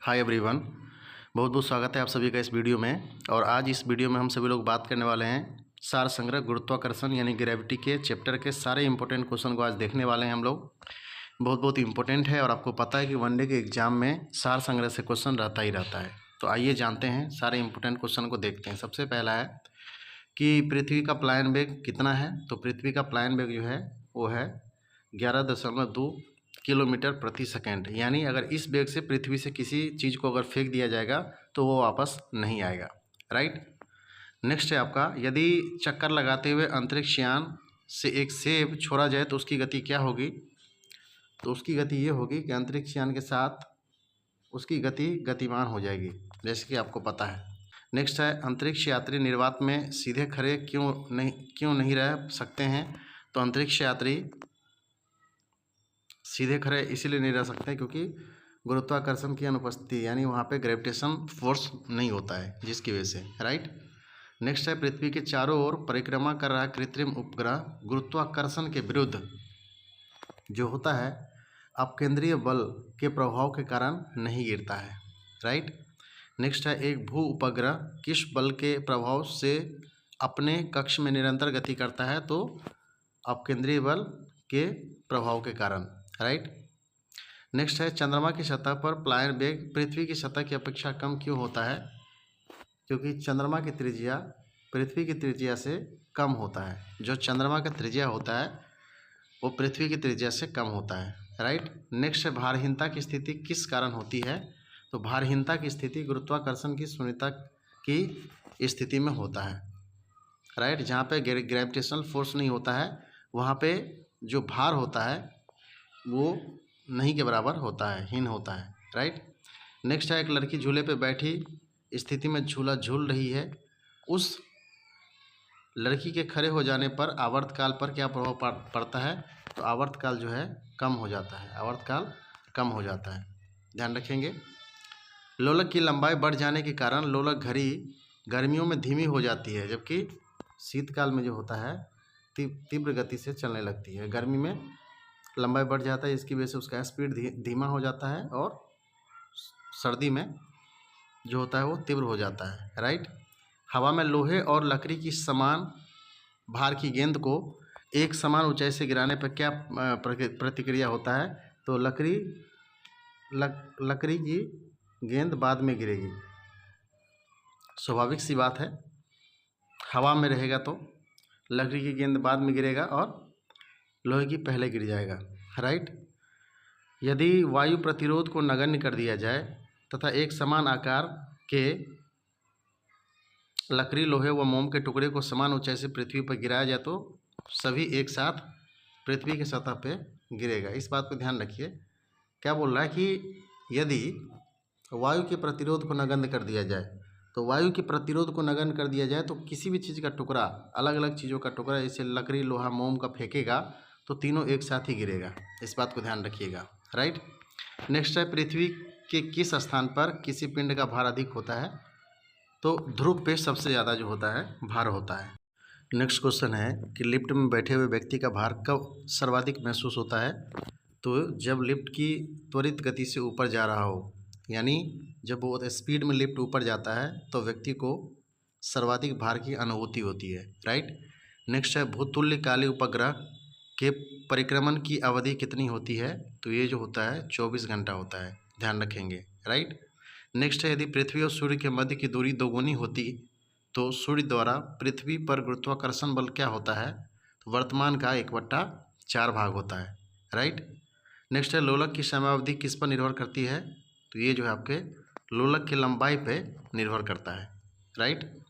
Hi everyone, बहुत बहुत स्वागत है आप सभी का इस वीडियो में। और आज इस वीडियो में हम सभी लोग बात करने वाले हैं सार संग्रह गुरुत्वाकर्षण यानी ग्रेविटी के चैप्टर के सारे इंपॉर्टेंट क्वेश्चन को आज देखने वाले हैं हम लोग। बहुत बहुत इंपॉर्टेंट है और आपको पता है कि वनडे के एग्जाम में सार संग्रह से क्वेश्चन रहता ही रहता है। तो आइए जानते हैं, सारे इंपॉर्टेंट क्वेश्चन को देखते हैं। सबसे पहला है कि पृथ्वी का प्लायन वेग कितना है। तो पृथ्वी का प्लायन वेग जो है वो है 11.2 किलोमीटर प्रति सेकेंड। यानी अगर इस वेग से पृथ्वी से किसी चीज़ को अगर फेंक दिया जाएगा तो वो वापस नहीं आएगा। राइट। नेक्स्ट है आपका, यदि चक्कर लगाते हुए अंतरिक्ष यान से एक सेब छोड़ा जाए तो उसकी गति क्या होगी। तो उसकी गति ये होगी कि अंतरिक्ष यान के साथ उसकी गति गतिमान हो जाएगी, जैसे कि आपको पता है। नेक्स्ट है, अंतरिक्ष यात्री निर्वात में सीधे खड़े क्यों नहीं रह सकते हैं। तो अंतरिक्ष यात्री सीधे खड़े इसीलिए नहीं रह सकते क्योंकि गुरुत्वाकर्षण की अनुपस्थिति, यानी वहाँ पे ग्रेविटेशन फोर्स नहीं होता है, जिसकी वजह से। राइट। नेक्स्ट है, पृथ्वी के चारों ओर परिक्रमा कर रहा कृत्रिम उपग्रह गुरुत्वाकर्षण के विरुद्ध जो होता है अपकेंद्रीय बल के प्रभाव के कारण नहीं गिरता है। राइट। नेक्स्ट है, एक भू उपग्रह किस बल के प्रभाव से अपने कक्ष में निरंतर गति करता है। तो अपकेंद्रीय बल के प्रभाव के कारण। राइट। नेक्स्ट है, चंद्रमा की सतह पर प्लायन वेग पृथ्वी की सतह की अपेक्षा कम क्यों होता है। क्योंकि चंद्रमा की त्रिज्या पृथ्वी की त्रिज्या से कम होता है। जो चंद्रमा का त्रिज्या होता है वो पृथ्वी की त्रिज्या से कम होता है। राइट। नेक्स्ट है, भारहीनता की स्थिति किस कारण होती है। तो भारहीनता की स्थिति गुरुत्वाकर्षण की शून्यता की स्थिति में होता है। राइट। जहाँ पे ग्रेविटेशनल फोर्स नहीं होता है वहाँ पे जो भार होता है वो नहीं के बराबर होता है, हीन होता है। राइट। नेक्स्ट है, एक लड़की झूले पे बैठी स्थिति में झूला झूल रही है। उस लड़की के खड़े हो जाने पर आवर्तकाल पर क्या प्रभाव पड़ता है। तो आवर्तकाल जो है कम हो जाता है, आवर्तकाल कम हो जाता है, ध्यान रखेंगे। लोलक की लंबाई बढ़ जाने के कारण लोलक घड़ी गर्मियों में धीमी हो जाती है, जबकि शीतकाल में जो होता है तीव्र गति से चलने लगती है। गर्मी में लंबाई बढ़ जाता है, इसकी वजह से उसका स्पीड धीमा हो जाता है और सर्दी में जो होता है वो तीव्र हो जाता है। राइट। हवा में लोहे और लकड़ी की समान भार की गेंद को एक समान ऊंचाई से गिराने पर क्या प्रतिक्रिया होता है। तो लकड़ी की गेंद बाद में गिरेगी, स्वाभाविक सी बात है। हवा में रहेगा तो लकड़ी की गेंद बाद में गिरेगा और लोहे की पहले गिर जाएगा। राइट। यदि वायु प्रतिरोध को नगण्य कर दिया जाए तथा एक समान आकार के लकड़ी लोहे व मोम के टुकड़े को समान ऊंचाई से पृथ्वी पर गिराया जाए तो सभी एक साथ पृथ्वी की सतह पे गिरेगा। इस बात को ध्यान रखिए। क्या बोल रहा है कि यदि वायु के प्रतिरोध को नगण्य कर दिया जाए, तो वायु के प्रतिरोध को नगण्य कर दिया जाए तो किसी भी चीज़ का टुकड़ा, अलग अलग चीज़ों का टुकड़ा जैसे लकड़ी लोहा मोम का फेंकेगा तो तीनों एक साथ ही गिरेगा। इस बात को ध्यान रखिएगा। राइट। नेक्स्ट है, पृथ्वी के किस स्थान पर किसी पिंड का भार अधिक होता है। तो ध्रुव पे सबसे ज़्यादा जो होता है भार होता है। नेक्स्ट क्वेश्चन है कि लिफ्ट में बैठे हुए व्यक्ति का भार कब सर्वाधिक महसूस होता है। तो जब लिफ्ट की त्वरित गति से ऊपर जा रहा हो, यानी जब बहुत स्पीड में लिफ्ट ऊपर जाता है तो व्यक्ति को सर्वाधिक भार की अनुभूति होती है। राइट। नेक्स्ट है, भूतुल्य काले उपग्रह के परिक्रमण की अवधि कितनी होती है। तो ये जो होता है 24 घंटा होता है, ध्यान रखेंगे। राइट। नेक्स्ट है, यदि पृथ्वी और सूर्य के मध्य की दूरी दोगुनी होती तो सूर्य द्वारा पृथ्वी पर गुरुत्वाकर्षण बल क्या होता है। तो वर्तमान का 1/4 भाग होता है। राइट। नेक्स्ट है, लोलक की समयावधि किस पर निर्भर करती है। तो ये जो है आपके लोलक की लंबाई पे निर्भर करता है। राइट।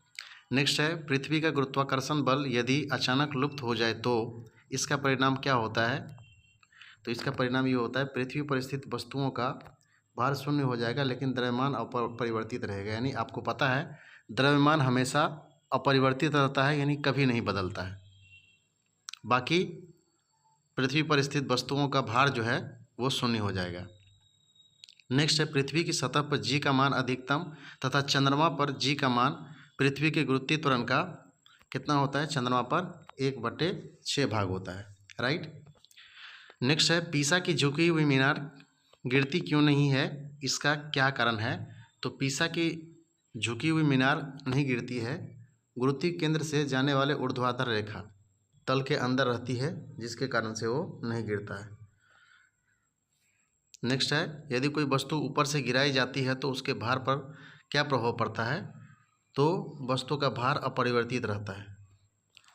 नेक्स्ट है, पृथ्वी का गुरुत्वाकर्षण बल यदि अचानक लुप्त हो जाए तो इसका परिणाम क्या होता है। तो इसका परिणाम ये होता है, पृथ्वी पर स्थित वस्तुओं का भार शून्य हो जाएगा लेकिन द्रव्यमान अपरिवर्तित रहेगा। यानी आपको पता है द्रव्यमान हमेशा अपरिवर्तित रहता है, यानी कभी नहीं बदलता है। बाकी पृथ्वी पर स्थित वस्तुओं का भार जो है वो शून्य हो जाएगा। नेक्स्ट है, पृथ्वी की सतह पर जी का मान अधिकतम तथा चंद्रमा पर जी का मान पृथ्वी के गुरुत्वीय त्वरण का कितना होता है। चंद्रमा पर 1/6 भाग होता है। राइट। नेक्स्ट है, पीसा की झुकी हुई मीनार गिरती क्यों नहीं है, इसका क्या कारण है? तो पीसा की झुकी हुई मीनार नहीं गिरती है, गुरुत्वीय केंद्र से जाने वाले ऊर्ध्वाधर रेखा तल के अंदर रहती है, जिसके कारण से वो नहीं गिरता है। नेक्स्ट है, यदि कोई वस्तु ऊपर से गिराई जाती है तो उसके भार पर क्या प्रभाव पड़ता है? तो वस्तु का भार अपरिवर्तित रहता है।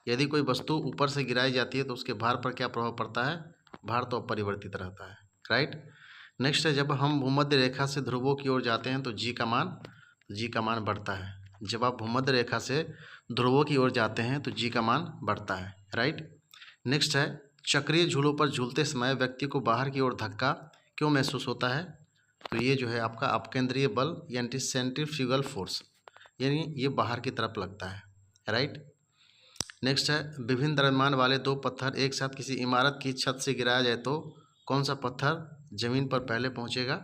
यदि कोई वस्तु ऊपर से गिराई जाती है तो उसके भार पर क्या प्रभाव पड़ता है? भार तो अपरिवर्तित रहता है, राइट। नेक्स्ट है, जब हम भूमध्य रेखा से ध्रुवों की ओर जाते हैं तो जी का मान बढ़ता है। जब आप भूमध्य रेखा से ध्रुवों की ओर जाते हैं तो जी का मान बढ़ता है, राइट। नेक्स्ट है, चक्रीय झूलों पर झूलते समय व्यक्ति को बाहर की ओर धक्का क्यों महसूस होता है? तो ये जो है आपका अपकेंद्रीय बल यानी सेंट्रीफ्यूगल फोर्स, यानी ये बाहर की तरफ लगता है, राइट। नेक्स्ट है, विभिन्न द्रव्यमान वाले दो पत्थर एक साथ किसी इमारत की छत से गिराया जाए तो कौन सा पत्थर ज़मीन पर पहले पहुंचेगा?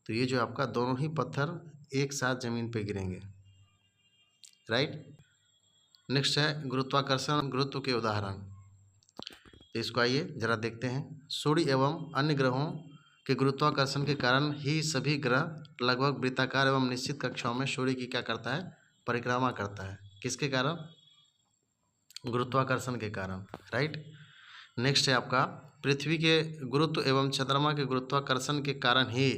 तो ये जो आपका दोनों ही पत्थर एक साथ ज़मीन पर गिरेंगे, राइट। नेक्स्ट है, गुरुत्वाकर्षण गुरुत्व के उदाहरण। तो इसको आइए जरा देखते हैं। सूर्य एवं अन्य ग्रहों के गुरुत्वाकर्षण के कारण ही सभी ग्रह लगभग वृत्ताकार एवं निश्चित कक्षाओं में सूर्य की क्या करता है? परिक्रमा करता है। किसके कारण? गुरुत्वाकर्षण के कारण, राइट। नेक्स्ट है आपका, पृथ्वी के गुरुत्व एवं चंद्रमा के गुरुत्वाकर्षण के कारण ही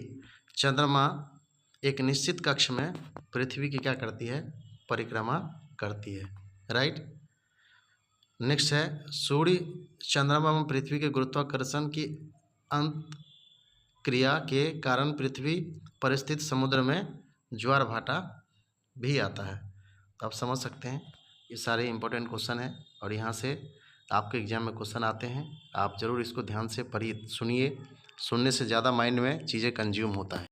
चंद्रमा एक निश्चित कक्ष में पृथ्वी की क्या करती है? परिक्रमा करती है, राइट। नेक्स्ट है, सूर्य चंद्रमा एवं पृथ्वी के गुरुत्वाकर्षण की अंत क्रिया के कारण पृथ्वी पर स्थित समुद्र में ज्वार भाटा भी आता है। तो आप समझ सकते हैं ये सारे इंपॉर्टेंट क्वेश्चन हैं और यहाँ से आपके एग्जाम में क्वेश्चन आते हैं। आप ज़रूर इसको ध्यान से पढ़िए, सुनिए। सुनने से ज़्यादा माइंड में चीज़ें कंज्यूम होता है।